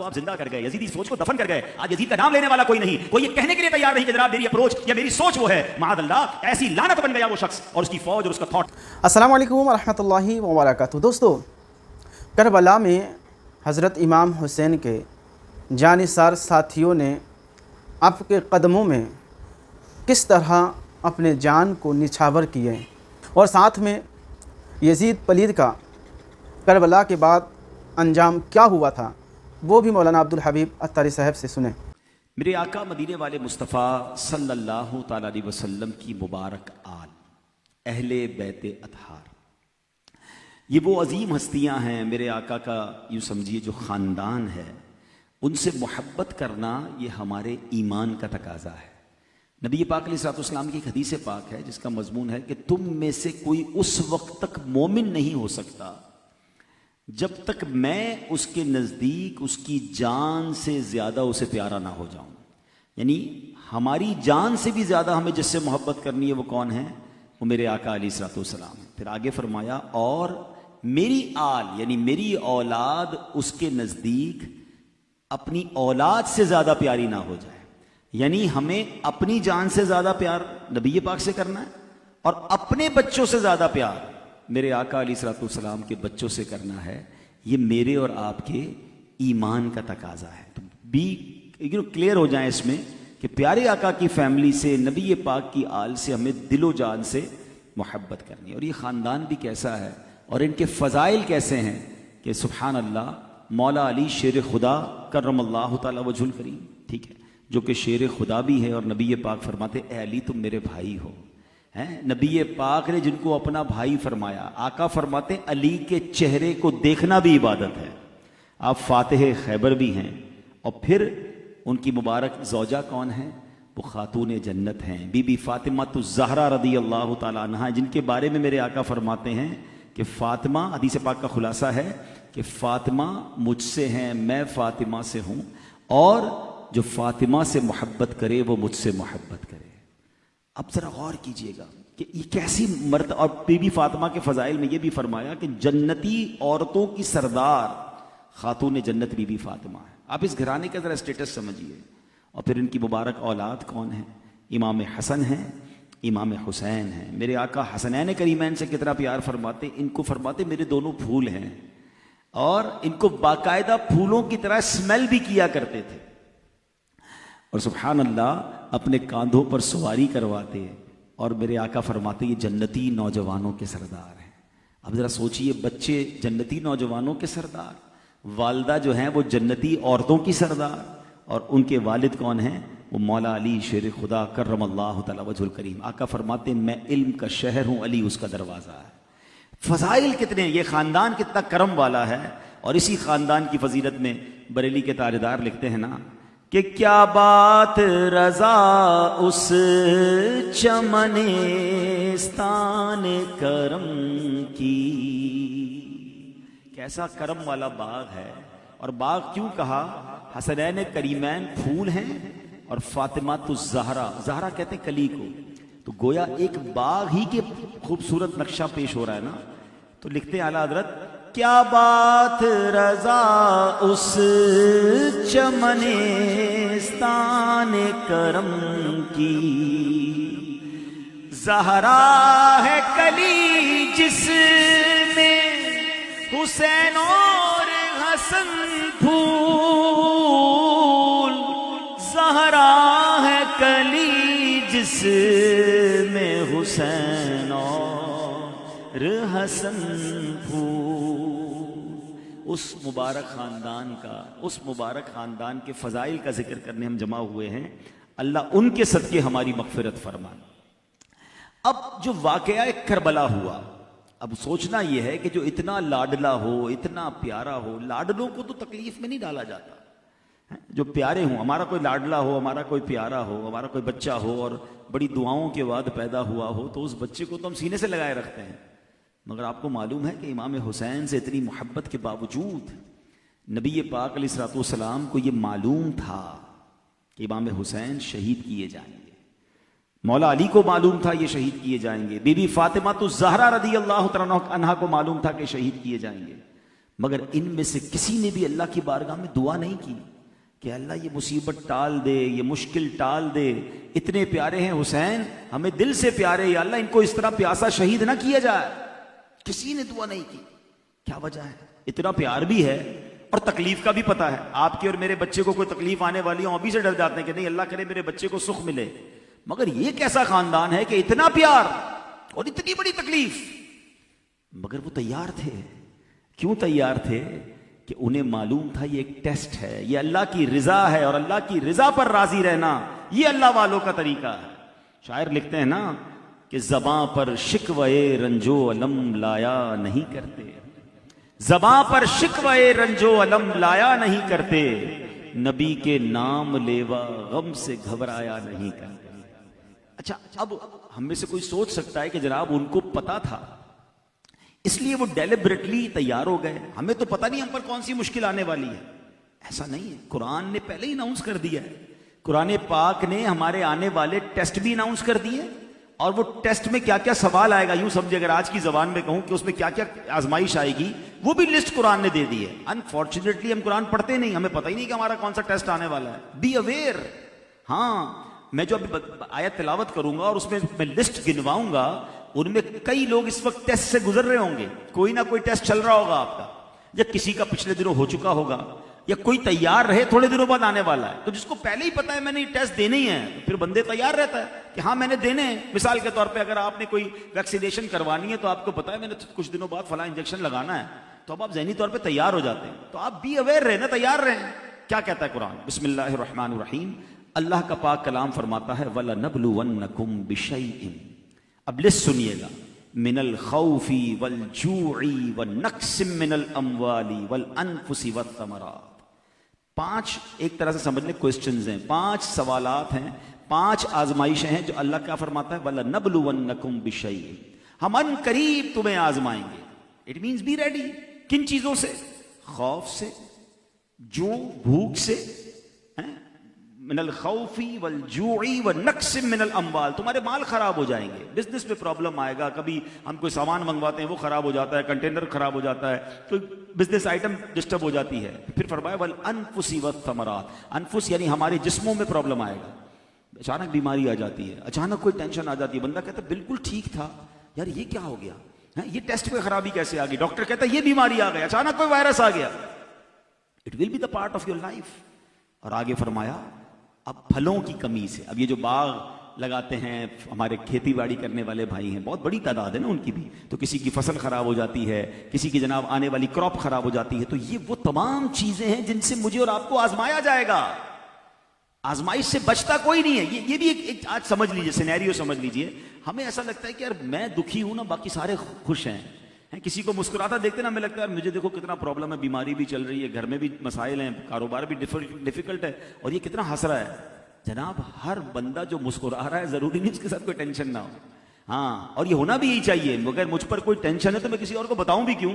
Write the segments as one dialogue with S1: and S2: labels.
S1: کو آپ زندہ کر گئے, یزیدی سوچ کو دفن کر گئے. آج یزید کا نام لینے والا کوئی نہیں, کوئی یہ کہنے کے لیے تیار نہیں کہ جناب میری اپروچ یا میری سوچ وہ ہے. معاذ اللہ, ایسی لعنت بن گیا وہ شخص اور اس کی فوج اور اس کا تھاٹ.
S2: السلام علیکم ورحمۃ اللہ وبرکاتہ. دوستو, کربلا میں حضرت امام حسین کے جانثار ساتھیوں نے آپ کے قدموں میں کس طرح اپنے جان کو نچھاور کیے, اور ساتھ میں یزید پلید کا کربلا کے بعد انجام کیا ہوا تھا, وہ بھی مولانا عبدالحبیب عطاری صاحب سے سنیں.
S1: میرے آقا مدینے والے مصطفیٰ صلی اللہ تعالیٰ علیہ وسلم کی مبارک آل, اہل بیت اطہار, یہ وہ عظیم ہستیاں ہیں. میرے آقا کا یوں سمجھیے جو خاندان ہے, ان سے محبت کرنا یہ ہمارے ایمان کا تقاضا ہے. نبی پاک علیہ السلام کی ایک حدیث پاک ہے جس کا مضمون ہے کہ تم میں سے کوئی اس وقت تک مومن نہیں ہو سکتا جب تک میں اس کے نزدیک اس کی جان سے زیادہ اسے پیارا نہ ہو جاؤں. یعنی ہماری جان سے بھی زیادہ ہمیں جس سے محبت کرنی ہے وہ کون ہے؟ وہ میرے آقا علیہ السلام. پھر آگے فرمایا اور میری آل یعنی میری اولاد اس کے نزدیک اپنی اولاد سے زیادہ پیاری نہ ہو جائے. یعنی ہمیں اپنی جان سے زیادہ پیار نبی پاک سے کرنا ہے اور اپنے بچوں سے زیادہ پیار میرے آقا علیہ السلام کے بچوں سے کرنا ہے. یہ میرے اور آپ کے ایمان کا تقاضا ہے. تو بھی کلیئر ہو جائیں اس میں کہ پیارے آقا کی فیملی سے, نبی پاک کی آل سے ہمیں دل و جان سے محبت کرنی ہے. اور یہ خاندان بھی کیسا ہے اور ان کے فضائل کیسے ہیں کہ سبحان اللہ, مولا علی شیر خدا کرم اللہ تعالی وجہ الکریم, ٹھیک ہے, جو کہ شیر خدا بھی ہے, اور نبی پاک فرماتے اے علی تم میرے بھائی ہو. نبی پاک نے جن کو اپنا بھائی فرمایا, آقا فرماتے علی کے چہرے کو دیکھنا بھی عبادت ہے. آپ فاتح خیبر بھی ہیں, اور پھر ان کی مبارک زوجہ کون ہیں؟ وہ خاتون جنت ہیں, بی بی فاطمہ الزہرا رضی اللہ تعالیٰ عنہا, جن کے بارے میں میرے آقا فرماتے ہیں کہ فاطمہ, حدیث پاک کا خلاصہ ہے کہ فاطمہ مجھ سے ہیں, میں فاطمہ سے ہوں, اور جو فاطمہ سے محبت کرے وہ مجھ سے محبت کرے. اب ذرا غور کیجئے گا کہ یہ کیسی مرتبہ. اور بی بی فاطمہ کے فضائل میں یہ بھی فرمایا کہ جنتی عورتوں کی سردار خاتون جنت بی بی فاطمہ ہے. آپ اس گھرانے کا ذرا اسٹیٹس سمجھیے. اور پھر ان کی مبارک اولاد کون ہیں؟ امام حسن ہیں, امام حسین ہیں. میرے آقا حسنین کریمین سے کتنا پیار فرماتے, ان کو فرماتے میرے دونوں پھول ہیں, اور ان کو باقاعدہ پھولوں کی طرح اسمیل بھی کیا کرتے تھے. اور سبحان اللہ اپنے کاندھوں پر سواری کرواتے ہیں, اور میرے آقا فرماتے یہ جنتی نوجوانوں کے سردار ہیں. اب ذرا سوچئے, بچے جنتی نوجوانوں کے سردار, والدہ جو ہیں وہ جنتی عورتوں کی سردار, اور ان کے والد کون ہیں؟ وہ مولا علی شیر خدا کرم اللہ تعالی وجہ الکریم. آقا فرماتے میں علم کا شہر ہوں, علی اس کا دروازہ ہے. فضائل کتنے, یہ خاندان کتنا کرم والا ہے. اور اسی خاندان کی فضیلت میں بریلی کے تاجدار لکھتے ہیں نا کہ کیا بات رضا اس چمنستان کرم کی, کیسا کرم والا باغ ہے. اور باغ کیوں کہا؟ حسنین کریمین پھول ہیں, اور فاطمہ الزہرا, زہرا کہتے ہیں کلی کو, تو گویا ایک باغ ہی کے خوبصورت نقشہ پیش ہو رہا ہے نا. تو لکھتے ہیں اعلیٰ حضرت کیا بات رضا اس چمنستان کرم کی, زہرا ہے کلی جس میں حسین اور حسن پھول, زہرا ہے کلی جس میں حسین اور حسن پھول. اس مبارک خاندان کے فضائل کا ذکر کرنے ہم جمع ہوئے ہیں. اللہ ان کے صدقے ہماری مغفرت فرمائے. اب جو واقعہ کربلا ہوا, اب سوچنا یہ ہے کہ جو اتنا لاڈلا ہو, اتنا پیارا ہو, لاڈلوں کو تو تکلیف میں نہیں ڈالا جاتا, جو پیارے ہوں, ہمارا کوئی لاڈلا ہو, ہمارا کوئی پیارا ہو, ہمارا کوئی بچہ ہو اور بڑی دعاؤں کے بعد پیدا ہوا ہو, تو اس بچے کو تو ہم سینے سے لگائے رکھتے ہیں. مگر آپ کو معلوم ہے کہ امام حسین سے اتنی محبت کے باوجود نبی پاک علیہ السلام کو یہ معلوم تھا کہ امام حسین شہید کیے جائیں گے. مولا علی کو معلوم تھا یہ شہید کیے جائیں گے. بی بی فاطمہ الزہرا رضی اللہ عنہا کو معلوم تھا کہ شہید کیے جائیں گے. مگر ان میں سے کسی نے بھی اللہ کی بارگاہ میں دعا نہیں کی کہ اللہ یہ مصیبت ٹال دے، یہ مشکل ٹال دے، اتنے پیارے ہیں حسین، ہمیں دل سے پیارے، یا اللہ ان کو اس طرح پیاسا شہید نہ کیا جائے. کسی نے دعا نہیں کی. کیا وجہ ہے؟ اتنا پیار بھی ہے اور تکلیف کا بھی پتہ ہے. آپ کے اور میرے بچے کو کوئی تکلیف آنے والی ہوں ابھی سے ڈر جاتے ہیں کہ نہیں اللہ کرے میرے بچے کو سکھ ملے. مگر یہ کیسا خاندان ہے کہ اتنا پیار اور اتنی بڑی تکلیف، مگر وہ تیار تھے. کیوں تیار تھے؟ کہ انہیں معلوم تھا یہ ایک ٹیسٹ ہے، یہ اللہ کی رضا ہے، اور اللہ کی رضا پر راضی رہنا یہ اللہ والوں کا طریقہ ہے. شاعر لکھتے ہیں نا کہ زباں پر شکوے رنجو علم لایا نہیں کرتے، زباں پر شکوے رنجو علم لایا نہیں کرتے، نبی کے نام لیوا غم سے گھبرایا نہیں کرتے. اچھا، اب ہم میں سے کوئی سوچ سکتا ہے کہ جناب ان کو پتا تھا اس لیے وہ ڈیلیبریٹلی تیار ہو گئے، ہمیں تو پتہ نہیں ہم پر کون سی مشکل آنے والی ہے. ایسا نہیں ہے، قرآن نے پہلے ہی اناؤنس کر دیا ہے. قرآن پاک نے ہمارے آنے والے ٹیسٹ بھی اناؤنس کر دیے، اور وہ ٹیسٹ میں کیا کیا سوال آئے گا، یوں سمجھے اگر آج کی زبان میں کہوں کہ اس میں کیا کیا آزمائش آئے گی، وہ بھی لسٹ قرآن نے دے دی ہے. انفارچونیٹلی ہم قرآن پڑھتے نہیں، ہمیں پتہ ہی نہیں کہ ہمارا کون سا ٹیسٹ آنے والا ہے. Be aware. ہاں، میں جو ابھی آیت تلاوت کروں گا اور اس میں لسٹ گنواؤں گا، ان میں کئی لوگ اس وقت ٹیسٹ سے گزر رہے ہوں گے. کوئی نہ کوئی ٹیسٹ چل رہا ہوگا آپ کا، یا کسی کا پچھلے دنوں ہو چکا ہوگا، یا کوئی تیار رہے تھوڑے دنوں بعد آنے والا ہے. تو جس کو پہلے ہی پتا ہے میں نے یہ ٹیسٹ دینے ہی ہیں، پھر بندے تیار رہتا ہے کہ ہاں میں نے دینے ہیں. مثال کے طور پہ اگر آپ نے کوئی ویکسینیشن کروانی ہے تو آپ کو پتا ہے میں نے کچھ دنوں بعد فلاں انجیکشن لگانا ہے، تو اب آپ ذہنی طور پہ تیار ہو جاتے ہیں. تو آپ بی اویئر رہے نا، تیار رہیں. کیا کہتا ہے قرآن؟ بسم اللہ الرحمن الرحیم. اللہ کا پاک کلام فرماتا ہے وَلَنَبْلُوَنَّكُمْ بِشَيْءٍ. اب لسٹ سنیے گا. من الخوف والجوع والنقص من الاموال والانفس والثمرات. 5 ایک طرح سے سمجھ لیں کوسچنز ہیں، 5 سوالات ہیں، 5 آزمائشیں ہیں جو اللہ کیا فرماتا ہے وَلَنَبْلُوَنَّكُمْ بِشَيْءٍ. ہم ان قریب تمہیں آزمائیں گے. It means be ready. کن چیزوں سے؟ خوف سے، جو بھوک سے، من الخوف والجوع والنقص من الاموال. تمہارے مال خراب ہو جائیں گے، بزنس میں پرابلم آئے گا، کبھی ہم کوئی سامان منگواتے ہیں وہ خراب ہو جاتا ہے، کنٹینر خراب ہو جاتا ہے، کوئی بزنس آئٹم ڈسٹرب ہو جاتی ہے. پھر فرمایا والانفس والثمرات. انفس یعنی ہمارے جسموں میں پرابلم آئے گا، اچانک بیماری آ جاتی ہے، اچانک کوئی ٹینشن آ جاتی ہے، بندہ کہتا ہے بالکل ٹھیک تھا یار یہ کیا ہو گیا، یہ ٹیسٹ پہ خرابی کیسے آ گئی، ڈاکٹر کہتا ہے یہ بیماری آ گئی، اچانک کوئی وائرس آ گیا. It will be the part of your life. اور آگے فرمایا اب پھلوں کی کمی سے. اب یہ جو باغ لگاتے ہیں ہمارے کھیتی باڑی کرنے والے بھائی ہیں، بہت بڑی تعداد ہے نا ان کی بھی، تو کسی کی فصل خراب ہو جاتی ہے، کسی کی جناب آنے والی کراپ خراب ہو جاتی ہے. تو یہ وہ تمام چیزیں ہیں جن سے مجھے اور آپ کو آزمایا جائے گا. آزمائش سے بچتا کوئی نہیں ہے. یہ بھی ایک آج سمجھ لیجئے، سینیریو سمجھ لیجئے. ہمیں ایسا لگتا ہے کہ یار میں دکھی ہوں نا، باقی سارے خوش ہیں. کسی کو مسکراتا دیکھتے نا ہمیں لگتا ہے مجھے دیکھو کتنا پرابلم ہے، بیماری بھی چل رہی ہے، گھر میں بھی مسائل ہیں، کاروبار بھی ڈیفیکلٹ ہے، اور یہ کتنا ہنس رہا ہے. جناب ہر بندہ جو مسکرا رہا ہے ضروری نہیں اس کے ساتھ کوئی ٹینشن نہ ہو. ہاں، اور یہ ہونا بھی یہی چاہیے. مگر مجھ پر کوئی ٹینشن ہے تو میں کسی اور کو بتاؤں بھی کیوں؟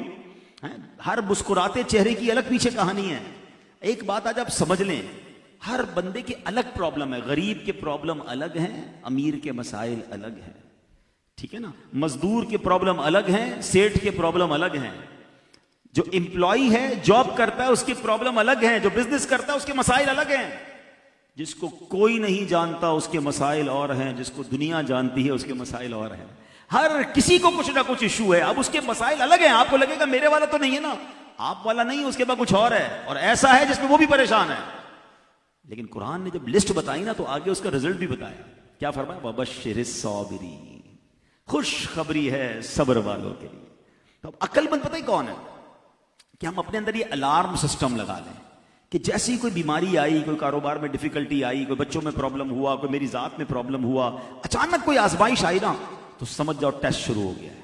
S1: ہر مسکراتے چہرے کی الگ پیچھے کہانی ہے. ایک بات آج آپ سمجھ لیں، ہر بندے کی الگ پرابلم ہے. غریب کے پرابلم الگ ہیں، امیر کے مسائل الگ ہیں. ٹھیک ہے نا؟ مزدور کے پرابلم الگ ہیں، سیٹھ کے پرابلم الگ ہیں. جو امپلائی ہے، جاب کرتا ہے، اس کی پرابلم الگ ہیں. جو بزنس کرتا ہے اس کے مسائل الگ ہیں. جس کو کوئی نہیں جانتا اس کے مسائل اور ہیں، جس کو دنیا جانتی ہے اس کے مسائل اور ہیں. ہر کسی کو کچھ نہ کچھ ایشو ہے. اب اس کے مسائل الگ ہیں. آپ کو لگے گا میرے والا تو نہیں ہے نا، آپ والا نہیں، اس کے بعد کچھ اور ہے، اور ایسا ہے جس میں وہ بھی پریشان ہے. لیکن قرآن نے جب لسٹ بتائی نا تو آگے اس کا رزلٹ بھی بتایا. کیا فرمایا؟ وَبَشِّرِ الصَّابِرِينَ. خوشخبری ہے صبر والوں کے لیے. تو اب عقل مند پتہ ہی کون ہے کہ ہم اپنے اندر یہ الارم سسٹم لگا لیں کہ جیسے ہی کوئی بیماری آئی، کوئی کاروبار میں ڈیفیکلٹی آئی، کوئی بچوں میں پرابلم ہوا، کوئی میری ذات میں پرابلم ہوا، اچانک کوئی آزمائش آئی نا، تو سمجھ جاؤ ٹیسٹ شروع ہو گیا ہے.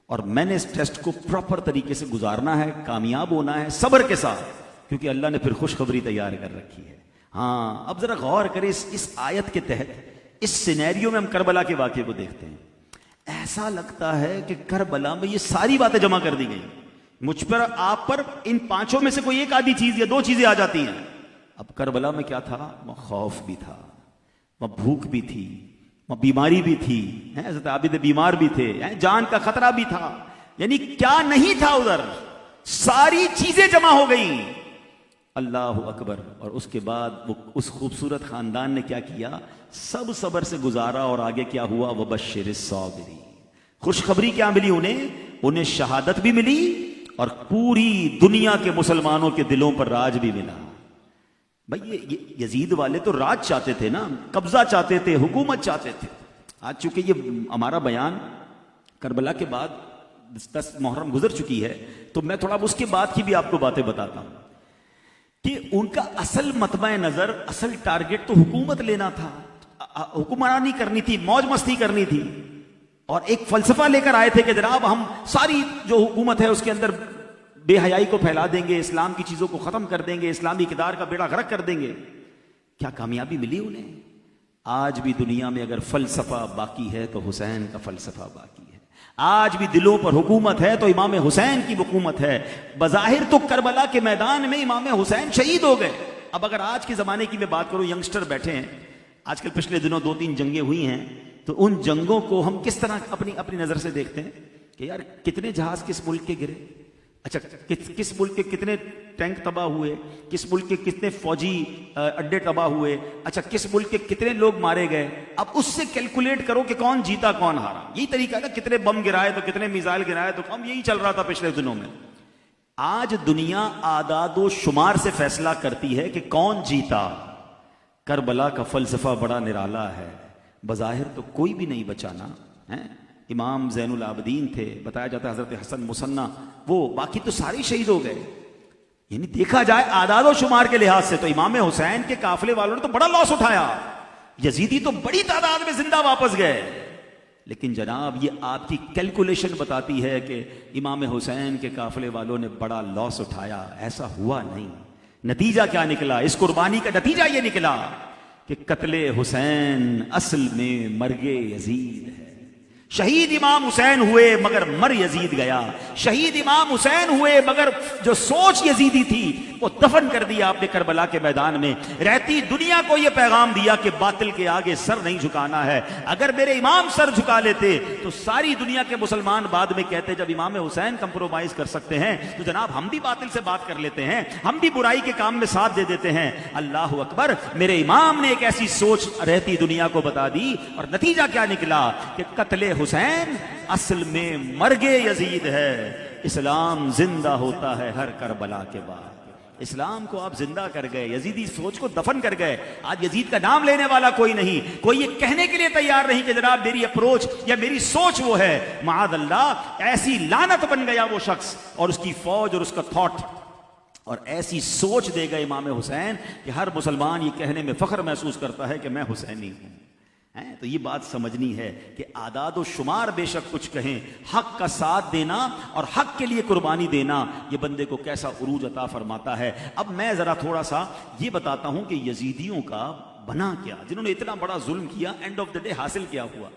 S1: اور میں نے اس ٹیسٹ کو پراپر طریقے سے گزارنا ہے، کامیاب ہونا ہے صبر کے ساتھ، کیونکہ اللہ نے پھر خوشخبری تیار کر رکھی ہے. ہاں، اب ذرا غور کریں اس آیت کے تحت، اس سینیریو میں ہم کربلا کے واقعے کو دیکھتے ہیں. ایسا لگتا ہے کہ کربلا میں یہ ساری باتیں جمع کر دی گئی. مجھ پر، آپ پر، ان 5 میں سے کوئی ایک آدھی چیز یا 2 چیزیں آ جاتی ہیں. اب کربلا میں کیا تھا؟ وہ خوف بھی تھا، وہ بھوک بھی تھی، وہ بیماری بھی تھی، حضرت عابد بیمار بھی تھے، جان کا خطرہ بھی تھا. یعنی کیا نہیں تھا ادھر. ساری چیزیں جمع ہو گئیں. اللہ اکبر. اور اس کے بعد وہ اس خوبصورت خاندان نے کیا کیا؟ سب صبر سے گزارا. اور آگے کیا ہوا؟ وبشر الصابرین. خوشخبری کیا ملی انہیں شہادت بھی ملی اور پوری دنیا کے مسلمانوں کے دلوں پر راج بھی ملا. بھائی یہ یزید والے تو راج چاہتے تھے نا، قبضہ چاہتے تھے، حکومت چاہتے تھے. آج چونکہ یہ ہمارا بیان کربلا کے بعد 10 محرم گزر چکی ہے تو میں تھوڑا اس کے بعد کی بھی آپ کو باتیں بتاتا ہوں کہ ان کا اصل مطمع نظر، اصل ٹارگٹ تو حکومت لینا تھا، حکمرانی کرنی تھی، موج مستی کرنی تھی. اور ایک فلسفہ لے کر آئے تھے کہ جناب ہم ساری جو حکومت ہے اس کے اندر بے حیائی کو پھیلا دیں گے، اسلام کی چیزوں کو ختم کر دیں گے، اسلامی اقتدار کا بیڑا غرق کر دیں گے. کیا کامیابی ملی انہیں؟ آج بھی دنیا میں اگر فلسفہ باقی ہے تو حسین کا فلسفہ باقی ہے. آج بھی دلوں پر حکومت ہے تو امام حسین کی حکومت ہے. بظاہر تو کربلا کے میدان میں امام حسین شہید ہو گئے. اب اگر آج کے زمانے کی میں بات کروں، ینگسٹر بیٹھے ہیں آج کل، پچھلے دنوں 2-3 جنگیں ہوئی ہیں، تو ان جنگوں کو ہم کس طرح اپنی نظر سے دیکھتے ہیں کہ یار کتنے جہاز کس ملک کے گرے، اچھا کس ملک کے کتنے ٹینک تباہ ہوئے، کس ملک کے کتنے فوجی اڈے تباہ ہوئے، اچھا کس ملک کے کتنے لوگ مارے گئے. اب اس سے کیلکولیٹ کرو کہ کون جیتا کون ہارا. یہی طریقہ ہے نا، کتنے بم گرائے تو کتنے میزائل گرائے تو کم. یہی چل رہا تھا پچھلے دنوں میں. آج دنیا اعداد و شمار سے فیصلہ کرتی ہے کہ کون جیتا. کربلا کا فلسفہ بڑا نرالا ہے. بظاہر تو کوئی بھی نہیں بچانا ہے. امام زین العابدین تھے، بتایا جاتا ہے حضرت حسن مصنع، وہ باقی تو سارے شہید ہو گئے. یعنی دیکھا جائے اعداد و شمار کے لحاظ سے تو امام حسین کے قافلے والوں نے تو بڑا لاس اٹھایا. یزیدی تو بڑی تعداد میں زندہ واپس گئے. لیکن جناب یہ آپ کی کیلکولیشن بتاتی ہے کہ امام حسین کے قافلے والوں نے بڑا لاس اٹھایا. ایسا ہوا نہیں. نتیجہ کیا نکلا؟ اس قربانی کا نتیجہ یہ نکلا کہ قتل حسین اصل میں مرگ یزید ہے. شہید امام حسین ہوئے مگر مر یزید گیا. شہید امام حسین ہوئے مگر جو سوچ یزیدی تھی وہ دفن کر دیا آپ نے کربلا کے میدان میں. رہتی دنیا کو یہ پیغام دیا کہ باطل کے آگے سر نہیں جھکانا ہے. اگر میرے امام سر جھکا لیتے تو ساری دنیا کے مسلمان بعد میں کہتے جب امام حسین کمپرومائز کر سکتے ہیں تو جناب ہم بھی باطل سے بات کر لیتے ہیں، ہم بھی برائی کے کام میں ساتھ دے دیتے ہیں. اللہ اکبر. میرے امام نے ایک ایسی سوچ رہتی دنیا کو بتا دی اور نتیجہ کیا نکلا کہ قتل حسین اصل میں مرگ یزید ہے. اسلام زندہ ہوتا ہے ہر کربلا کے بعد. اسلام کو آپ زندہ کر گئے، یزیدی سوچ کو دفن کر گئے. آج یزید کا نام لینے والا کوئی نہیں، کوئی یہ کہنے کے لیے تیار نہیں کہ جناب میری اپروچ یا میری سوچ وہ ہے. معاذ اللہ، ایسی لعنت بن گیا وہ شخص اور اس کی فوج اور اس کا تھاٹ، اور ایسی سوچ دے گئے امام حسین کہ ہر مسلمان یہ کہنے میں فخر محسوس کرتا ہے کہ میں حسینی ہوں. تو یہ بات سمجھنی ہے کہ اعداد و شمار بے شک کچھ کہیں، حق کا ساتھ دینا اور حق کے لیے قربانی دینا یہ بندے کو کیسا عروج عطا فرماتا ہے. اب میں ذرا تھوڑا سا یہ بتاتا ہوں کہ یزیدیوں کا بنا کیا، جنہوں نے اتنا بڑا ظلم کیا، اینڈ آف دا ڈے حاصل کیا ہوا.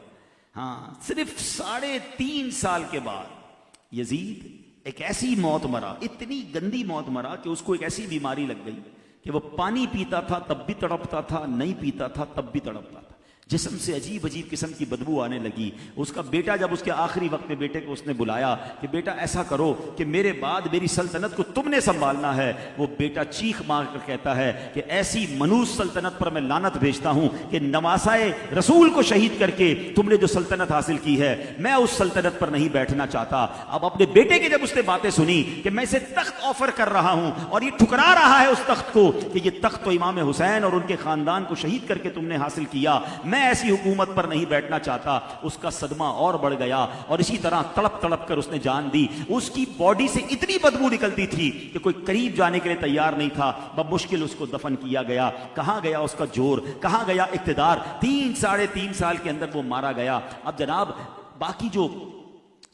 S1: ہاں، صرف 3.5 سال کے بعد یزید ایک ایسی موت مرا، اتنی گندی موت مرا کہ اس کو ایک ایسی بیماری لگ گئی کہ وہ پانی پیتا تھا تب بھی تڑپتا تھا، نہیں پیتا تھا تب بھی تڑپتا تھا. جسم سے عجیب عجیب قسم کی بدبو آنے لگی. اس کا بیٹا جب اس کے آخری وقت میں بیٹے کو اس نے بلایا کہ بیٹا ایسا کرو کہ میرے بعد میری سلطنت کو تم نے سنبھالنا ہے، وہ بیٹا چیخ مار کر کہتا ہے کہ ایسی منوس سلطنت پر میں لعنت بھیجتا ہوں کہ نواسائے رسول کو شہید کر کے تم نے جو سلطنت حاصل کی ہے میں اس سلطنت پر نہیں بیٹھنا چاہتا. اب اپنے بیٹے کی جب اس نے باتیں سنی کہ میں اسے تخت آفر کر رہا ہوں اور یہ ٹھکرا رہا ہے اس تخت کو کہ یہ تخت تو امام حسین اور ان کے خاندان کو شہید کر کے تم نے حاصل کیا، میں ایسی حکومت پر نہیں بیٹھنا چاہتا. اس کا صدمہ اور بڑھ گیا اور اسی طرح تڑپ تڑپ کر اس نے جان دی. اس کی باڈی سے اتنی بدبو نکلتی تھی کہ کوئی قریب جانے کے لیے تیار نہیں تھا. بمشکل اس کو دفن کیا گیا. کہاں گیا اس کا زور، کہاں گیا اقتدار؟ 3.5 سال کے اندر وہ مارا گیا. اب جناب باقی جو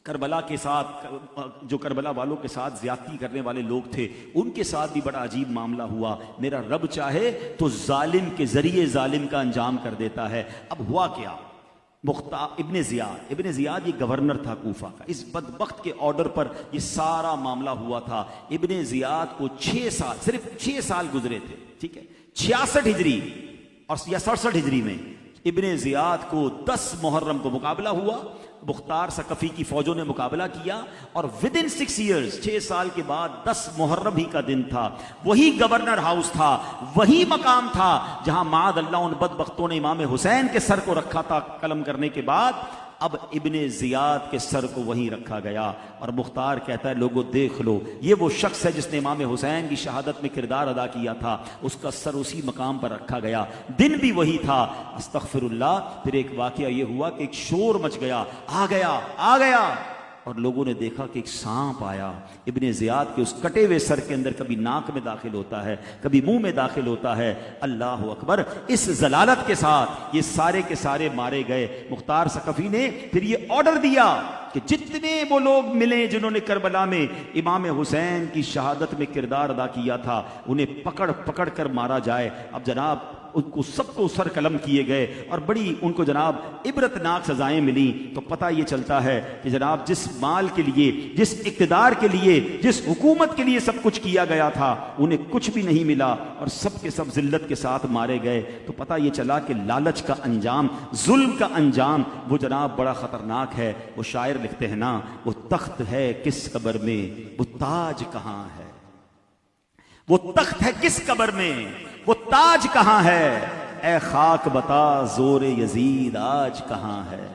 S1: کربلا کے ساتھ، جو کربلا والوں کے ساتھ زیادتی کرنے والے لوگ تھے، ان کے ساتھ بھی بڑا عجیب معاملہ ہوا. میرا رب چاہے تو ظالم کے ذریعے ظالم کا انجام کر دیتا ہے. اب ہوا کیا؟ ابن زیاد یہ گورنر تھا کوفہ کا. اس بدبخت کے آرڈر پر یہ سارا معاملہ ہوا تھا. ابن زیاد کو 6 سال، صرف 6 سال گزرے تھے، ٹھیک ہے، 66 ہجری اور یا 67 ہجری میں ابن زیاد کو 10 محرم کو مقابلہ ہوا، مختار ثقفی کی فوجوں نے مقابلہ کیا، اور ودن 6 ایئرز 6 سال کے بعد 10 محرم ہی کا دن تھا، وہی گورنر ہاؤس تھا، وہی مقام تھا جہاں معاذ اللہ ان بدبختوں نے امام حسین کے سر کو رکھا تھا قلم کرنے کے بعد، اب ابن زیاد کے سر کو وہیں رکھا گیا، اور مختار کہتا ہے لوگوں دیکھ لو، یہ وہ شخص ہے جس نے امام حسین کی شہادت میں کردار ادا کیا تھا، اس کا سر اسی مقام پر رکھا گیا، دن بھی وہی تھا۔ استغفر اللہ۔ پھر ایک واقعہ یہ ہوا کہ ایک شور مچ گیا، آ گیا، اور لوگوں نے دیکھا کہ ایک سانپ آیا ابن زیاد کے اس کٹے ہوئے سر کے اندر، کبھی ناک میں داخل ہوتا ہے، کبھی منہ میں داخل ہوتا ہے۔ اللہ اکبر۔ اس ضلالت کے ساتھ یہ سارے کے سارے مارے گئے۔ مختار ثقفی نے پھر یہ آرڈر دیا کہ جتنے وہ لوگ ملے جنہوں نے کربلا میں امام حسین کی شہادت میں کردار ادا کیا تھا، انہیں پکڑ کر مارا جائے۔ اب جناب ان کو سب کو سر قلم کیے گئے، اور بڑی ان کو جناب عبرتناک سزائیں ملیں۔ تو پتہ یہ چلتا ہے کہ جناب جس مال کے لیے، جس اقتدار کے لیے، جس حکومت کے لیے سب کچھ کیا گیا تھا، انہیں کچھ بھی نہیں ملا، اور سب کے سب ذلت کے ساتھ مارے گئے۔ تو پتہ یہ چلا کہ لالچ کا انجام، ظلم کا انجام، وہ جناب بڑا خطرناک ہے۔ وہ شاعر لکھتے ہیں نا، وہ تخت ہے کس قبر میں، وہ تاج کہاں ہے، وہ تخت ہے کس قبر میں، وہ تاج کہاں ہے، اے خاک بتا زور یزید آج کہاں ہے۔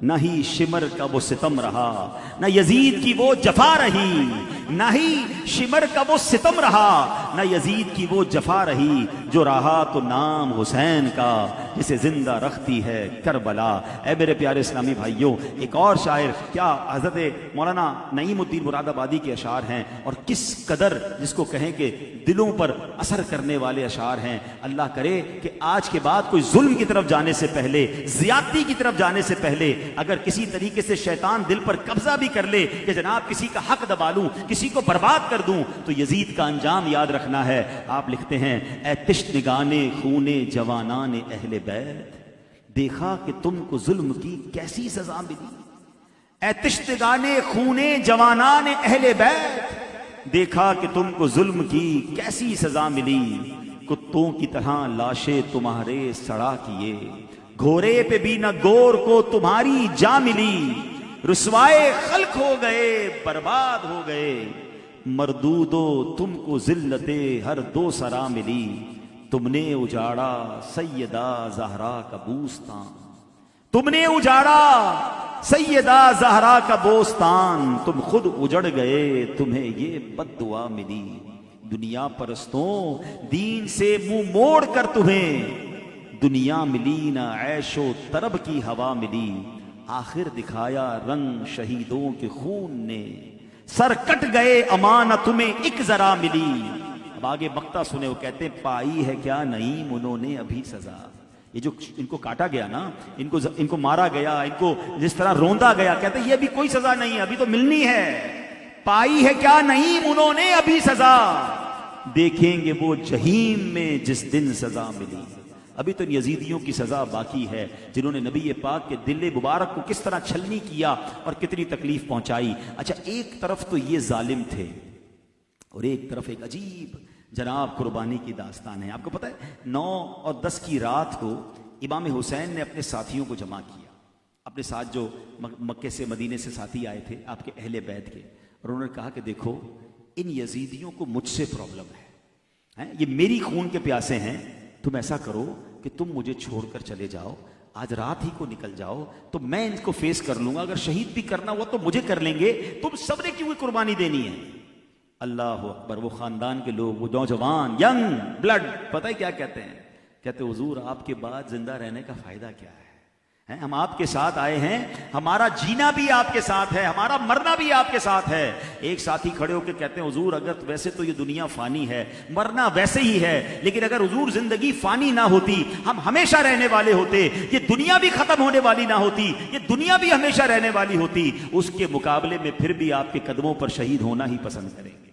S1: نہ ہی شمر کا وہ ستم رہا، نہ یزید کی وہ جفا رہی، نہ ہی شمر کا وہ ستم رہا، نہ یزید کی وہ جفا رہی، جو رہا تو نام حسین کا، جسے زندہ رکھتی ہے کربلا۔ اے میرے پیارے اسلامی بھائیوں، ایک اور شاعر، کیا حضرت مولانا نعیم الدین مراد آبادی کے اشعار ہیں، اور کس قدر جس کو کہیں کہ دلوں پر اثر کرنے والے اشعار ہیں۔ اللہ کرے کہ آج کے بعد کوئی ظلم کی طرف جانے سے پہلے، زیادتی کی طرف جانے سے پہلے، اگر کسی طریقے سے شیطان دل پر قبضہ بھی کر لے کہ جناب کسی کا حق دبا لوں، کسی کو برباد کر دوں، تو یزید کا انجام یاد رکھنا ہے۔ آپ لکھتے ہیں، اے تشنگانے خونے جوانان اہل بیت، دیکھا کہ تم کو ظلم کی کیسی سزا ملی۔ اے تشنگانے خونے جوانان اہل بیت، دیکھا کہ تم کو ظلم کی کیسی سزا ملی۔ کتوں کی طرح لاشیں تمہارے سڑا کیے، گھوڑے پہ بھی نہ گور کو تمہاری جا ملی۔ رسوائے خلق ہو گئے، برباد ہو گئے، مردودو تم کو ذلتِ ہر دو سرا ملی۔ تم نے اجاڑا سیدہ زہرا کا بوستان، تم نے اجاڑا سیدہ زہرا کا بوستان، تم خود اجڑ گئے، تمہیں یہ بد دعا ملی۔ دنیا پرستوں دین سے منہ موڑ کر تمہیں، دنیا ملی نہ عیش و طرب کی ہوا ملی۔ آخر دکھایا رنگ شہیدوں کے خون نے، سر کٹ گئے امان تمہیں ایک ذرا ملی۔ اب آگے مقطع سنے، وہ کہتے ہیں، پائی ہے کیا نعیم انہوں نے ابھی سزا۔ یہ جو ان کو کاٹا گیا نا، ان کو مارا گیا، ان کو جس طرح روندا گیا، کہتے ہیں یہ ابھی کوئی سزا نہیں ہے، ابھی تو ملنی ہے۔ پائی ہے کیا نعیم انہوں نے ابھی سزا، دیکھیں گے وہ جہیم میں جس دن سزا ملی۔ ابھی تو یزیدیوں کی سزا باقی ہے، جنہوں نے نبی پاک کے دل مبارک کو کس طرح چھلنی کیا اور کتنی تکلیف پہنچائی۔ اچھا، ایک طرف تو یہ ظالم تھے، اور ایک طرف ایک عجیب جناب قربانی کی داستان ہے۔ آپ کو پتہ ہے 9 اور 10 کی رات کو امام حسین نے اپنے ساتھیوں کو جمع کیا، اپنے ساتھ جو مکے سے مدینے سے ساتھی آئے تھے آپ کے اہل بیت کے، اور انہوں نے کہا کہ دیکھو ان یزیدیوں کو مجھ سے پرابلم ہے، یہ میری خون کے پیاسے ہیں، تم ایسا کرو کہ تم مجھے چھوڑ کر چلے جاؤ، آج رات ہی کو نکل جاؤ، تو میں ان کو فیس کر لوں گا، اگر شہید بھی کرنا ہوا تو مجھے کر لیں گے، تم سب نے کیوں قربانی دینی ہے۔ اللہ اکبر۔ وہ خاندان کے لوگ، وہ نوجوان ینگ بلڈ، پتہ ہے کیا کہتے ہیں؟ کہتے حضور آپ کے بعد زندہ رہنے کا فائدہ کیا ہے؟ ہم آپ کے ساتھ آئے ہیں، ہمارا جینا بھی آپ کے ساتھ ہے، ہمارا مرنا بھی آپ کے ساتھ ہے۔ ایک ساتھی کھڑے ہو کے کہتے ہیں حضور اگر ویسے تو یہ دنیا فانی ہے، مرنا ویسے ہی ہے، لیکن اگر حضور زندگی فانی نہ ہوتی، ہم ہمیشہ رہنے والے ہوتے، یہ دنیا بھی ختم ہونے والی نہ ہوتی، یہ دنیا بھی ہمیشہ رہنے والی ہوتی، اس کے مقابلے میں پھر بھی آپ کے قدموں پر شہید ہونا ہی پسند کریں گے۔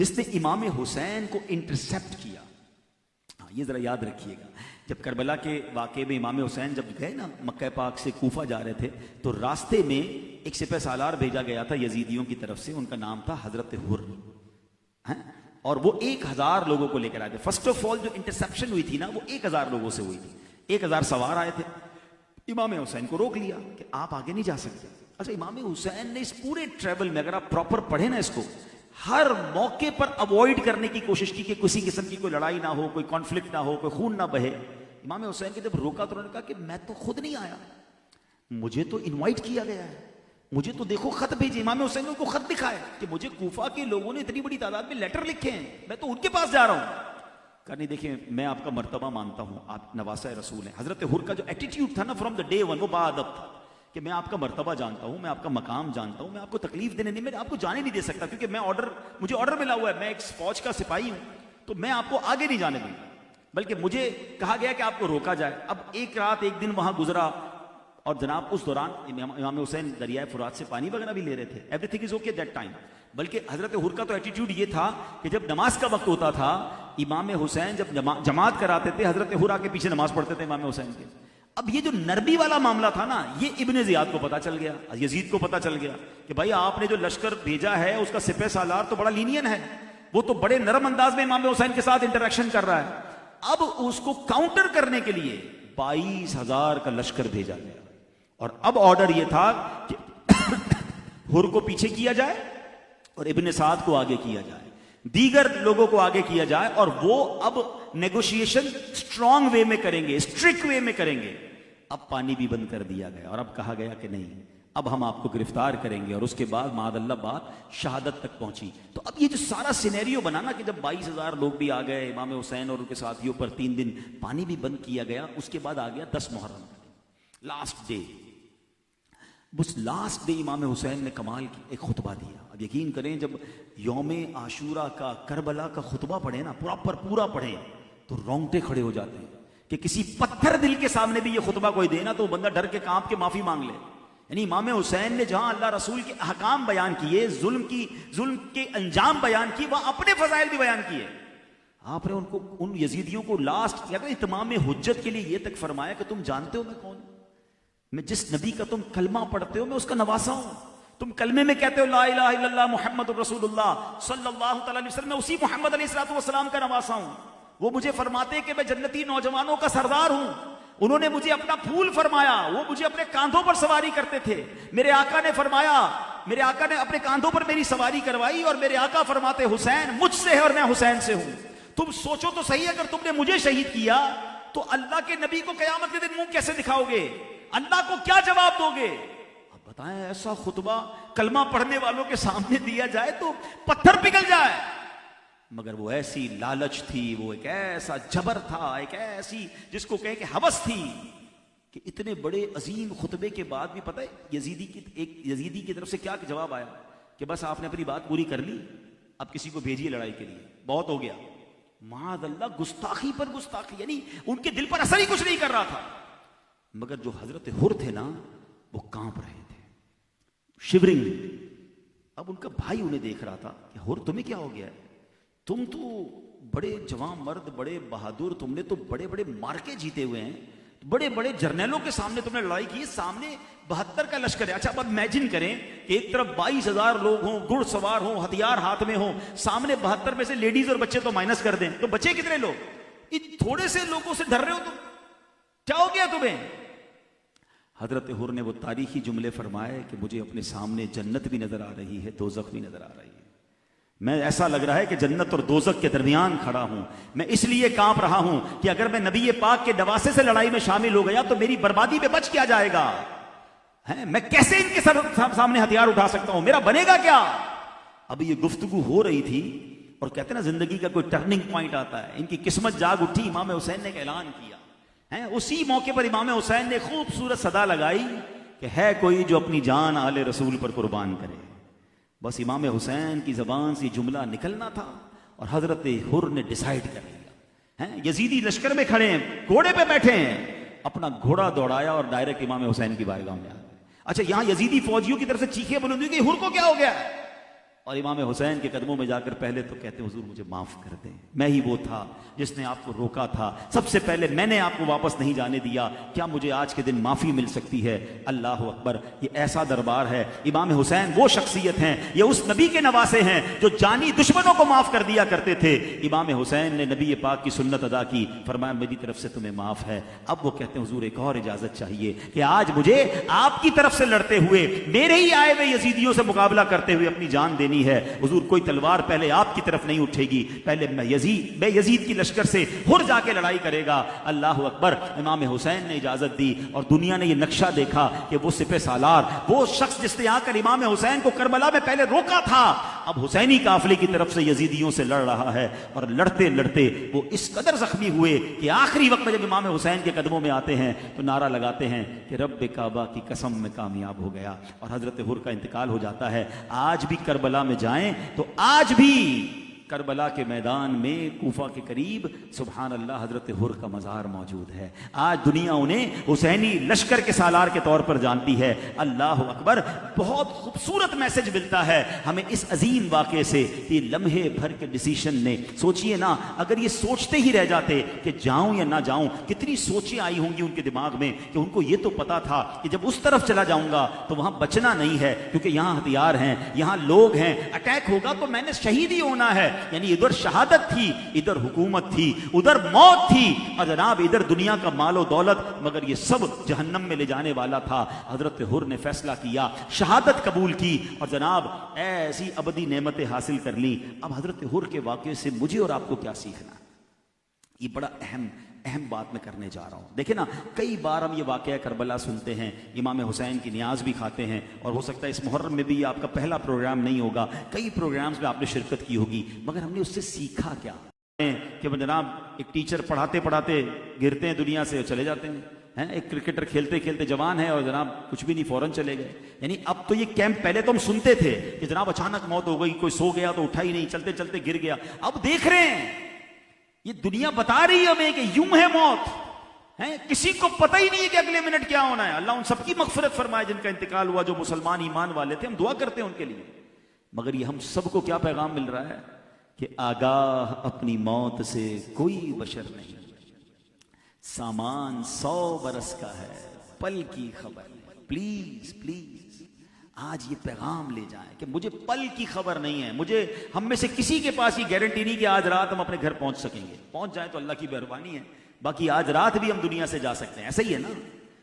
S1: جس نے امام حسین کو انٹرسیپٹ کیا. ہاں یہ ذرا یاد رکھیے گا, جب کربلا کے واقعے میں امام حسین جب گئے نا مکہ پاک سے کوفہ جا رہے تھے, تو راستے میں ایک سپہ سالار بھیجا گیا تھا یزیدیوں کی طرف سے, ان کا نام تھا حضرت حر, اور وہ 1000 لوگوں کو لے کر آئے تھے. فرسٹ آف آل جو انٹرسیپشن ہوئی تھی نا وہ 1000 لوگوں سے ہوئی تھی. 1000 سوار آئے تھے, امام حسین کو روک لیا کہ آپ آگے نہیں جا سکتے. اچھا امام حسین نے اس پورے ٹریول میں, اگر آپ پراپر پڑھیں نا اس کو, ہر موقع پر اوائڈ کرنے کی کوشش کی کہ کسی قسم کی کوئی لڑائی نہ ہو, کوئی کانفلکٹ نہ ہو, کوئی خون نہ بہے. امام حسین کے جب روکا تو انہوں نے کہا کہ میں تو خود نہیں آیا, مجھے تو انوائٹ کیا گیا ہے, مجھے تو دیکھو خط بھیجے. امام حسین نے ان کو خط دکھائے کہ مجھے کوفہ کے لوگوں نے اتنی بڑی تعداد میں لیٹر لکھے ہیں, میں تو ان کے پاس جا رہا ہوں. کہا نہیں دیکھیں میں آپ کا مرتبہ مانتا ہوں, آپ نواسہ رسول ہیں. حضرت حر کا جو ایٹیٹیوڈ تھا نا فرام دا ڈے ون, وہ باادب تھا کہ میں آپ کا مرتبہ جانتا ہوں, میں آپ کا مقام جانتا ہوں, میں آپ کو تکلیف دینے نہیں, میں آپ کو جانے نہیں دے سکتا کیونکہ مجھے آرڈر ملا ہوا ہے, میں ایک فوج کا سپاہی ہوں, تو میں آپ کو آگے نہیں جانے دوں گا, بلکہ مجھے کہا گیا کہ آپ کو روکا جائے. اب ایک رات ایک دن وہاں گزرا, اور جناب اس دوران امام حسین دریائے فرات سے پانی وغیرہ بھی لے رہے تھے. Every thing is okay that time. بلکہ حضرت حر کا تو ایٹیٹیوڈ یہ تھا کہ جب نماز کا وقت ہوتا تھا, امام حسین جب جماعت کراتے تھے, حضرت حر آ کے پیچھے نماز پڑھتے تھے امام حسین کے. اب یہ جو نرمی والا معاملہ تھا نا, یہ ابن زیاد کو پتا چل گیا, یزید کو پتا چل گیا کہ بھائی آپ نے جو لشکر بھیجا ہے اس کا سپہ سالار تو بڑا لینین ہے, وہ تو بڑے نرم انداز میں امام حسین کے ساتھ انٹریکشن کر رہا ہے. اب اس کو کاؤنٹر کرنے کے لیے 22,000 کا لشکر بھیجا گیا, اور اب آرڈر یہ تھا کہ حر کو پیچھے کیا جائے اور ابن سعد کو آگے کیا جائے, دیگر لوگوں کو آگے کیا جائے, اور وہ اب نیگوشیشن اسٹرانگ وے میں کریں گے, اسٹرکٹ وے میں کریں گے. اب پانی بھی بند کر دیا گیا, اور اب کہا گیا کہ نہیں اب ہم آپ کو گرفتار کریں گے, اور اس کے بعد معاذ اللہ بات شہادت تک پہنچی. تو اب یہ جو سارا سینیریو بنا نا کہ جب 22,000 لوگ بھی آ گئے, امام حسین اور ان کے ساتھیوں پر 3 دن پانی بھی بند کیا گیا, اس کے بعد آ گیا 10 محرم, لاسٹ ڈے. بس لاسٹ ڈے امام حسین نے کمال کی ایک خطبہ دیا. اب یقین کریں جب یوم عاشورہ کا کربلا کا خطبہ پڑھیں نا, پورا پڑھیں تو رونگٹے کھڑے ہو جاتے ہیں کہ کسی پتھر دل کے سامنے بھی یہ خطبہ کوئی دے نا تو بندہ ڈر کے کانپ کے معافی مانگ لے. یعنی امام حسین نے جہاں اللہ رسول کے احکام بیان کیے, ظلم کے انجام بیان کیے, وہاں اپنے فضائل بھی بیان کیے. آپ نے ان یزیدیوں کو لاسٹ اتمام حجت کے لیے یہ تک فرمایا کہ تم جانتے ہو میں کون ہوں, میں جس نبی کا تم کلمہ پڑھتے ہو میں اس کا نواسا ہوں. تم کلمے میں کہتے ہو لا الہ الا اللہ محمد رسول اللہ صلی اللہ تعالی علیہ وسلم, میں اسی محمد علیہ الصلوۃ والسلام کا نواسا ہوں. وہ مجھے فرماتے ہیں کہ میں جنتی نوجوانوں کا سردار ہوں, انہوں نے مجھے اپنا پھول فرمایا, وہ مجھے اپنے کاندھوں پر سواری کرتے تھے. میرے آقا نے فرمایا, میرے آقا نے اپنے کاندھوں پر میری سواری کروائی, اور میرے آقا فرماتے حسین مجھ سے ہے اور میں حسین سے ہوں. تم سوچو تو صحیح, اگر تم نے مجھے شہید کیا تو اللہ کے نبی کو قیامت کے دن منہ کیسے دکھاؤ گے, اللہ کو کیا جواب دو گے؟ اب بتائیں ایسا خطبہ کلمہ پڑھنے والوں کے سامنے دیا جائے تو پتھر پگھل جائے. مگر وہ ایسی لالچ تھی, وہ ایک ایسا جبر تھا, ایک ایسی جس کو کہیں کہ ہوس تھی کہ اتنے بڑے عظیم خطبے کے بعد بھی پتہ ہے یزیدی کی طرف سے کیا جواب آیا کہ بس آپ نے اپنی بات پوری کر لی, اب کسی کو بھیجیے لڑائی کے لیے, بہت ہو گیا. معاذ اللہ گستاخی پر گستاخی, یعنی ان کے دل پر اثر ہی کچھ نہیں کر رہا تھا. مگر جو حضرت حر تھے نا وہ کانپ رہے تھے, شیورنگ. اب ان کا بھائی انہیں دیکھ رہا تھا کہ حر تمہیں کیا ہو گیا ہے, تم تو بڑے جوان مرد, بڑے بہادر, تم نے تو بڑے بڑے مارکے جیتے ہوئے ہیں, بڑے بڑے جرنیلوں کے سامنے تم نے لڑائی کی, سامنے 72 کا لشکر ہے. اچھا اب امیجن کریں کہ ایک طرف 22,000 لوگ ہوں, گھڑ سوار ہوں, ہتھیار ہاتھ میں ہوں, سامنے 72 میں سے لیڈیز اور بچے تو مائنس کر دیں, تو بچے کتنے لوگ؟ ان تھوڑے سے لوگوں سے ڈر رہے ہو تم, کیا ہو گیا تمہیں؟ حضرت حر نے وہ تاریخی جملے فرمائے کہ مجھے اپنے سامنے جنت بھی نظر آ رہی ہے, دوزخ بھی نظر آ رہی ہے. میں ایسا لگ رہا ہے کہ جنت اور دوزخ کے درمیان کھڑا ہوں. میں اس لیے کانپ رہا ہوں کہ اگر میں نبی پاک کے نواسے سے لڑائی میں شامل ہو گیا تو میری بربادی میں بچ کیا جائے گا, میں کیسے ان کے سامنے ہتھیار اٹھا سکتا ہوں, میرا بنے گا کیا؟ اب یہ گفتگو ہو رہی تھی, اور کہتے ہیں نا زندگی کا کوئی ٹرننگ پوائنٹ آتا ہے, ان کی قسمت جاگ اٹھی. امام حسین نے ایک اعلان کیا, اسی موقع پر امام حسین نے خوبصورت صدا لگائی کہ ہے کوئی جو اپنی جان آل رسول پر قربان کرے. بس امام حسین کی زبان سے جملہ نکلنا تھا, اور حضرت حر نے ڈیسائیڈ کر لیا. یزیدی لشکر میں کھڑے ہیں, گھوڑے پہ بیٹھے ہیں, اپنا گھوڑا دوڑایا اور ڈائریکٹ امام حسین کی بارگاہ میں آ گئے. اچھا یہاں یزیدی فوجیوں کی طرف سے چیخیں بلند ہوئی کہ حر کو کیا ہو گیا, اور امام حسین کے قدموں میں جا کر پہلے تو کہتے حضور مجھے معاف کر دیں، میں ہی وہ تھا جس نے آپ کو روکا تھا، سب سے پہلے میں نے آپ کو واپس نہیں جانے دیا، کیا مجھے آج کے دن معافی مل سکتی ہے؟ اللہ اکبر، یہ ایسا دربار ہے۔ امام حسین وہ شخصیت ہیں، یہ اس نبی کے نواسے ہیں جو جانی دشمنوں کو معاف کر دیا کرتے تھے۔ امام حسین نے نبی پاک کی سنت ادا کی، فرمایا میری طرف سے تمہیں معاف ہے۔ اب وہ کہتے ہیں حضور ایک اور اجازت چاہیے کہ آج مجھے آپ کی طرف سے لڑتے ہوئے، میرے ہی آئے ہوئے یزیدیوں سے مقابلہ کرتے ہوئے اپنی جان دینی ہے۔ حضور کوئی تلوار پہلے آپ کی طرف نہیں اٹھے گی، پہلے میں یزید کی لشکر سے ہر جا کے لڑائی کرے گا۔ اللہ اکبر، امام حسین نے اجازت دی اور دنیا نے یہ نقشہ دیکھا کہ وہ سپہ سالار، وہ شخص جس نے آ کر امام حسین کو کربلا میں پہلے روکا تھا، اب حسینی قافلے کی طرف سے یزیدیوں سے لڑ رہا ہے، اور لڑتے لڑتے وہ اس قدر زخمی ہوئے کہ آخری وقت میں جب امام حسین کے قدموں میں آتے ہیں تو نعرہ لگاتے ہیں کہ رب کعبہ کی قسم میں کامیاب ہو گیا، اور حضرت حر کا انتقال ہو جاتا ہے۔ آج بھی کربلا میں جائیں تو آج بھی کربلا کے میدان میں کوفہ کے قریب سبحان اللہ حضرت حر کا مزار موجود ہے۔ آج دنیا انہیں حسینی لشکر کے سالار کے طور پر جانتی ہے۔ اللہ اکبر، بہت خوبصورت میسج ملتا ہے ہمیں اس عظیم واقعے سے کہ لمحے بھر کے ڈیسیشن نے، سوچئے نا اگر یہ سوچتے ہی رہ جاتے کہ جاؤں یا نہ جاؤں، کتنی سوچیں آئی ہوں گی ان کے دماغ میں کہ ان کو یہ تو پتا تھا کہ جب اس طرف چلا جاؤں گا تو وہاں بچنا نہیں ہے، کیونکہ یہاں ہتھیار ہیں، یہاں لوگ ہیں، اٹیک ہوگا تو میں نے شہید ہی ہونا ہے۔ یعنی ادھر شہادت تھی، ادھر حکومت تھی، ادھر موت تھی، اور جناب ادھر دنیا کا مال و دولت، مگر یہ سب جہنم میں لے جانے والا تھا۔ حضرت حر نے فیصلہ کیا، شہادت قبول کی، اور جناب ایسی ابدی نعمتیں حاصل کر لی۔ اب حضرت حر کے واقعے سے مجھے اور آپ کو کیا سیکھنا؟ یہ بڑا اہم بات میں کرنے جا رہا ہوں۔ دیکھیں نا، کئی بار ہم یہ واقعہ کربلا سنتے ہیں، امام حسین کی نیاز بھی کھاتے ہیں، اور ہو سکتا ہے اس محرم میں بھی آپ کا پہلا پروگرام نہیں ہوگا، کئی پروگرامز میں آپ نے شرکت کی ہوگی، مگر ہم نے اس سے سیکھا کیا کہ جناب ایک ٹیچر پڑھاتے پڑھاتے گرتے ہیں دنیا سے اور چلے جاتے ہیں، ایک کرکٹر کھیلتے کھیلتے جوان ہے اور جناب کچھ بھی نہیں، فوراً چلے گئے۔ یعنی اب تو یہ کیمپ، پہلے تو ہم سنتے تھے کہ جناب اچانک موت ہو گئی، کوئی سو گیا تو اٹھا ہی نہیں، چلتے چلتے گر گیا، اب دیکھ رہے ہیں یہ دنیا بتا رہی ہے ہمیں کہ یوں ہے موت، کسی کو پتہ ہی نہیں ہے کہ اگلے منٹ کیا ہونا ہے۔ اللہ ان سب کی مغفرت فرمائے جن کا انتقال ہوا، جو مسلمان ایمان والے تھے، ہم دعا کرتے ہیں ان کے لیے۔ مگر یہ ہم سب کو کیا پیغام مل رہا ہے کہ آگاہ اپنی موت سے کوئی بشر نہیں، سامان 100 برس کا ہے، پل کی خبر نہیں۔ پلیز پلیز آج یہ پیغام لے جائیں کہ مجھے پل کی خبر نہیں ہے، مجھے ہم میں سے کسی کے پاس یہ گارنٹی نہیں کہ آج رات ہم اپنے گھر پہنچ سکیں گے، پہنچ جائیں تو اللہ کی مہربانی ہے، باقی آج رات بھی ہم دنیا سے جا سکتے ہیں، ایسا ہی ہے نا۔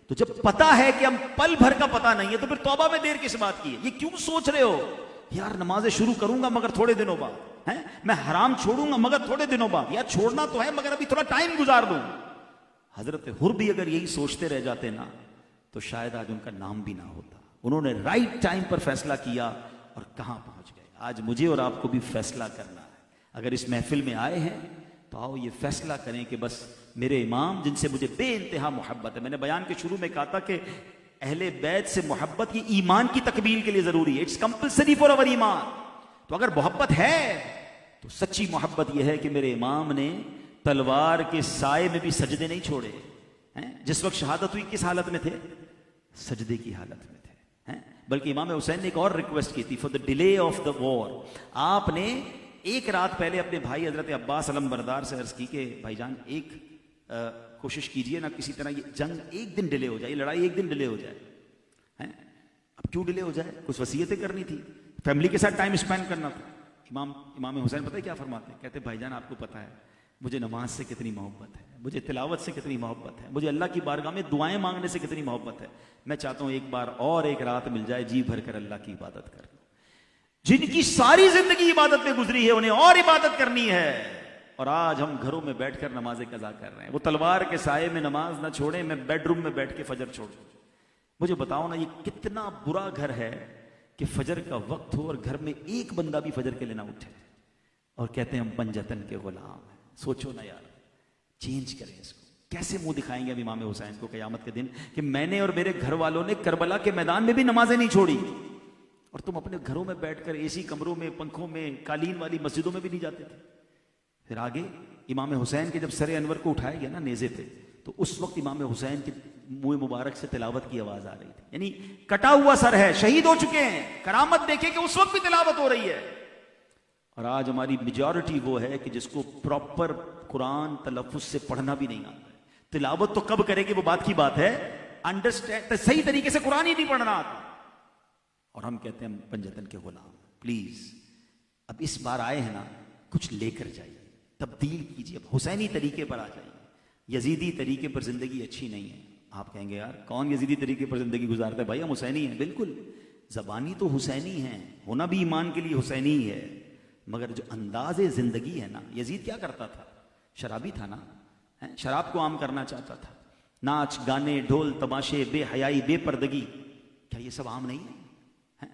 S1: تو جب پتا ہے کہ ہم پل بھر کا پتا نہیں ہے تو پھر توبہ میں دیر کس بات کی ہے؟ یہ کیوں سوچ رہے ہو یار نمازیں شروع کروں گا مگر تھوڑے دنوں بعد، میں حرام چھوڑوں گا مگر تھوڑے دنوں بعد، یار چھوڑنا تو ہے مگر ابھی تھوڑا ٹائم گزار دوں۔ حضرت حر بھی اگر یہی سوچتے رہ جاتے نا تو شاید آج ان کا نام بھی نہ ہوتا۔ انہوں نے رائٹ ٹائم پر فیصلہ کیا اور کہاں پہنچ گئے۔ آج مجھے اور آپ کو بھی فیصلہ کرنا ہے، اگر اس محفل میں آئے ہیں تو آؤ یہ فیصلہ کریں کہ بس میرے امام جن سے مجھے بے انتہا محبت ہے، میں نے بیان کے شروع میں کہا تھا کہ اہل بیت سے محبت یہ ایمان کی تکمیل کے لیے ضروری ہے، اٹس کمپلسری فار اور ایمان۔ تو اگر محبت ہے تو سچی محبت یہ ہے کہ میرے امام نے تلوار کے سائے میں بھی سجدے نہیں چھوڑے، جس وقت شہادت ہوئی کس حالت میں تھے؟ سجدے کی حالت میں تھے۔ بلکہ امام حسین نے ایک اور ریکویسٹ کی تھی for the delay of the war, آپ نے ایک رات پہلے اپنے بھائی حضرت عباس علم بردار سے عرض کی کہ بھائی جان ایک کوشش کیجئے نا کسی طرح یہ جنگ ایک دن ڈیلے ہو جائے، یہ لڑائی ایک دن ڈیلے ہو جائے۔ اب کیوں ڈیلے ہو جائے؟ کچھ وصیتیں کرنی تھی، فیملی کے ساتھ ٹائم اسپینڈ کرنا تھا۔ امام حسین پتہ ہے کیا فرماتے ہیں؟ کہتے بھائی جان آپ کو پتہ ہے مجھے نماز سے کتنی محبت ہے، مجھے تلاوت سے کتنی محبت ہے، مجھے اللہ کی بارگاہ میں دعائیں مانگنے سے کتنی محبت ہے، میں چاہتا ہوں ایک بار اور ایک رات مل جائے جی بھر کر اللہ کی عبادت کر لوں۔ جن کی ساری زندگی عبادت میں گزری ہے انہیں اور عبادت کرنی ہے، اور آج ہم گھروں میں بیٹھ کر نمازیں قضا کر رہے ہیں۔ وہ تلوار کے سائے میں نماز نہ چھوڑیں، میں بیڈ روم میں بیٹھ کے فجر چھوڑوں۔ مجھے بتاؤ نا یہ کتنا برا گھر ہے کہ فجر کا وقت ہو اور گھر میں ایک بندہ بھی فجر کے لیے نہ اٹھے اور کہتے ہیں ہم پنجتن کے غلام ہیں۔ سوچو نا یار، چینج کریں اس کو۔ کیسے منہ دکھائیں گے اب امام حسین کو قیامت کے دن کہ میں نے اور میرے گھر والوں نے کربلا کے میدان میں بھی نمازیں نہیں چھوڑی، اور تم اپنے گھروں میں بیٹھ کر اے سی کمروں میں، پنکھوں میں، قالین والی مسجدوں میں بھی نہیں جاتے تھے۔ پھر آگے امام حسین کے جب سر انور کو اٹھایا گیا نا نیزے پہ، تو اس وقت امام حسین کے منہ مبارک سے تلاوت کی آواز آ رہی تھی، یعنی کٹا ہوا سر ہے، شہید ہو چکے ہیں، کرامت دیکھیں کہ اس وقت بھی تلاوت ہو رہی ہے۔ اور آج ہماری میجورٹی وہ ہے کہ جس کو پراپر قرآن تلفظ سے پڑھنا بھی نہیں آتا ہے، تلاوت تو کب کرے گی وہ بات کی بات ہے، انڈرسٹینڈ صحیح طریقے سے قرآن ہی نہیں پڑھنا آتا، اور ہم کہتے ہیں ہم پنجتن کے غلام۔ پلیز اب اس بار آئے ہیں نا، کچھ لے کر جائیے، تبدیل کیجیے، اب حسینی طریقے پر آ جائیے۔ یزیدی طریقے پر زندگی اچھی نہیں ہے۔ آپ کہیں گے یار کون یزیدی طریقے پر زندگی گزارتا ہے؟ بھائی ہم حسینی ہیں، بالکل زبانی تو حسینی ہیں، ہونا بھی ایمان کے لیے حسینی ہی ہے، مگر جو انداز زندگی ہے نا، یزید کیا کرتا تھا؟ شرابی تھا نا، شراب کو عام کرنا چاہتا تھا، ناچ گانے ڈھول تماشے، بے حیائی بے پردگی، کیا یہ سب عام نہیں ہے؟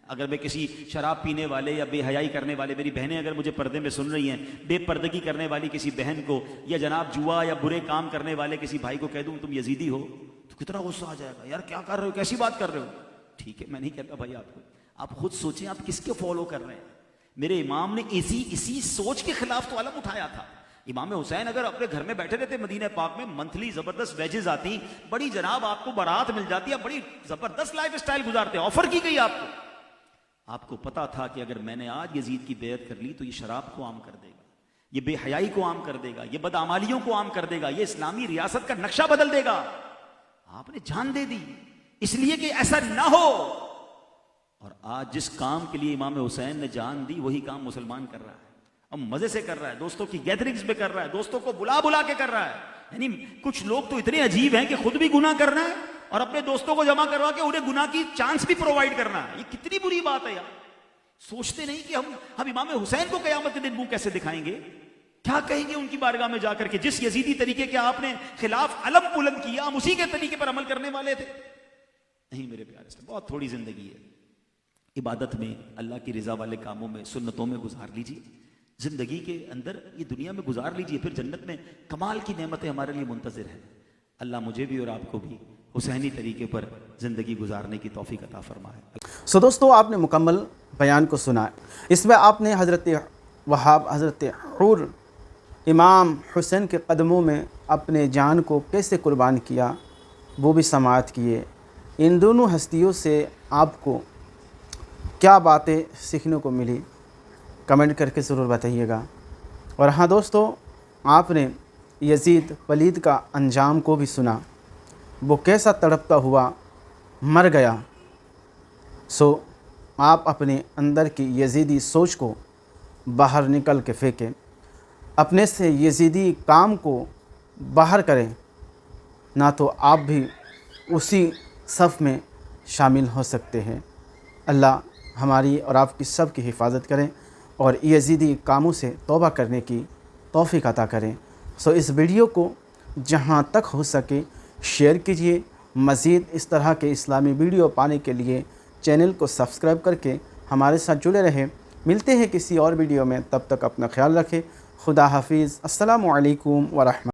S1: اگر میں کسی شراب پینے والے یا بے حیائی کرنے والے، میری بہنیں اگر مجھے پردے میں سن رہی ہیں، بے پردگی کرنے والی کسی بہن کو، یا جناب جوا یا برے کام کرنے والے کسی بھائی کو کہہ دوں تم یزیدی ہو، تو کتنا غصہ آ جائے گا، یار کیا کر رہے ہو، کیسی بات کر رہے ہو؟ ٹھیک ہے، میں نہیں کہتا بھائی آپ کو، آپ خود سوچیں آپ کس کے فالو کر رہے ہیں۔ میرے امام نے اسی سوچ کے خلاف تو علم اٹھایا تھا۔ امام حسین اگر اپنے گھر میں بیٹھے رہتے مدینہ پاک میں، منتھلی زبردست ویجز آتی، بڑی جناب آپ کو بارات مل جاتی، بڑی زبردست لائف سٹائل گزارتے، آفر کی گئی آپ کو۔ آپ کو پتا تھا کہ اگر میں نے آج یزید کی بیعت کر لی تو یہ شراب کو عام کر دے گا، یہ بے حیائی کو عام کر دے گا، یہ بدعمالیوں کو عام کر دے گا، یہ اسلامی ریاست کا نقشہ بدل دے گا۔ آپ نے جان دے دی اس لیے کہ ایسا نہ ہو، اور آج جس کام کے لیے امام حسین نے جان دی وہی کام مسلمان کر رہا ہے، اب مزے سے کر رہا ہے، دوستوں کی گیدرنگز میں کر رہا ہے، دوستوں کو بلا بلا کے کر رہا ہے۔ یعنی کچھ لوگ تو اتنے عجیب ہیں کہ خود بھی گناہ کرنا ہے اور اپنے دوستوں کو جمع کروا کے انہیں گناہ کی چانس بھی پرووائڈ کرنا ہے۔ یہ کتنی بری بات ہے یار۔ سوچتے نہیں کہ ہم امام حسین کو قیامت کے دن منہ کیسے دکھائیں گے، کیا کہیں گے ان کی بارگاہ میں جا کر کے، جس یزیدی طریقے کے آپ نے خلاف علم بلند کیا، ہم اسی کے طریقے پر عمل کرنے والے تھے؟ نہیں میرے پیارے سے، بہت تھوڑی زندگی ہے، عبادت میں، اللہ کی رضا والے کاموں میں، سنتوں میں گزار لیجیے، زندگی کے اندر یہ دنیا میں گزار لیجیے، پھر جنت میں کمال کی نعمتیں ہمارے لیے منتظر ہیں۔ اللہ مجھے بھی اور آپ کو بھی حسینی طریقے پر زندگی گزارنے کی توفیق عطا فرمائے۔
S2: دوستو آپ نے مکمل بیان کو سنا، اس میں آپ نے حضرت وہاب، حضرت حور، امام حسین کے قدموں میں اپنے جان کو کیسے قربان کیا وہ بھی سماعت کیے۔ ان دونوں ہستیوں سے آپ کو کیا باتیں سیکھنے کو ملی، کمنٹ کر کے ضرور بتائیے گا۔ اور ہاں دوستو، آپ نے یزید پلید کا انجام کو بھی سنا، وہ کیسا تڑپتا ہوا مر گیا۔ سو آپ اپنے اندر کی یزیدی سوچ کو باہر نکل کے پھینکیں، اپنے سے یزیدی کام کو باہر کریں، نہ تو آپ بھی اسی صف میں شامل ہو سکتے ہیں۔ اللہ ہماری اور آپ کی سب کی حفاظت کریں اور یزیدی کاموں سے توبہ کرنے کی توفیق عطا کریں۔ سو اس ویڈیو کو جہاں تک ہو سکے شیئر کیجیے۔ مزید اس طرح کے اسلامی ویڈیو پانے کے لیے چینل کو سبسکرائب کر کے ہمارے ساتھ جڑے رہیں۔ ملتے ہیں کسی اور ویڈیو میں، تب تک اپنا خیال رکھیں۔ خدا حافظ۔ السلام علیکم ورحمۃ اللہ۔